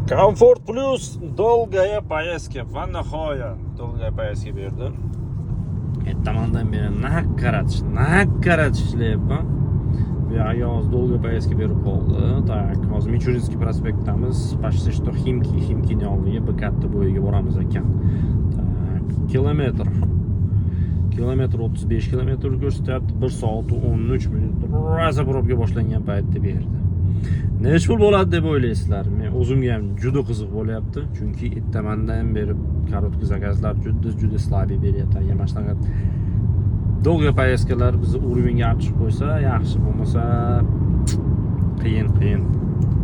Comfort Plus долгая поездка. Va nihoyat долгая поездка berdi. Ertamandan beri naq ishlayapman. Bu yoz долгая поездка berib qoldi. Tak, hozir Michurinskiy prospektdamiz. Почти что Ximkining oldiga bir katta bo'yiga boramiz ekan. Tak, kilometr 35 kilometr ko'rsatyapti. 1 soat 13 minut. Rosa probga boshlangan paytda berdi. Nech pul bo'ladi deb o'ylaysizlar? Men o'zimga ham juda qiziq bo'lyapti, chunki ertamandan beri korotkий zakazlar juda slabый beryapti. Agar mana shunaqa dolg'a poyezdkalar bizni уровеньga chiqib qo'ysa, yaxshi, bo'lmasa qiyin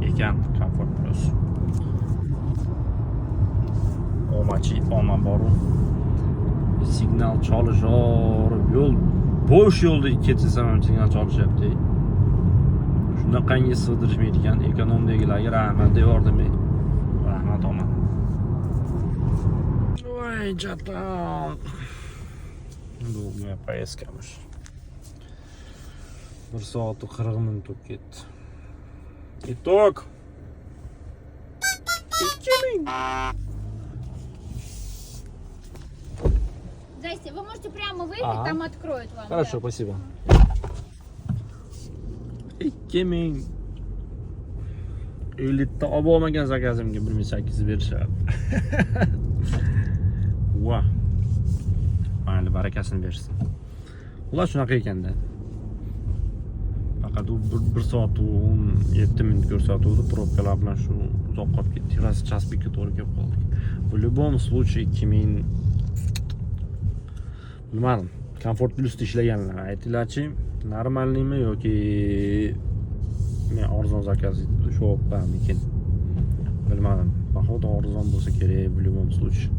ekan Comfort Plus. Oma boru. Signal chalishor, bo'sh yo'lda ketsam ham signal chalishyapti. Shunaqangi sig'dirishmaydigan ekonomdagilarga rahmat deyordim men. Rahmat oma. Voy jaton. Dolg'a poyezdkamiz. 1 soat 40 minut o'tib ketdi. Итог. 2000. Здрасте, вы можете прямо выехать, там откроют вам. Хорошо, спасибо. 2000 ellikta olib olmagan zakazimga 1800 berishadi. Va. Mayli, barakasini bersin. Ular shunaqa ekanda. Faqat u 1 soat 17 minut ko'rsatuvdi, probkalar bilan shu uzoq qolib ketdik. Ras chaspikka to'g'ri kelib qoldik. В любом случае 2000 bilmadim. Comfort Plus'da ishlaganlar aytinglarchi, normalnimi yoki men arzon zakaz shu opammikin. Bilmadim. Походу arzon bo'lsa kerak в любом случае.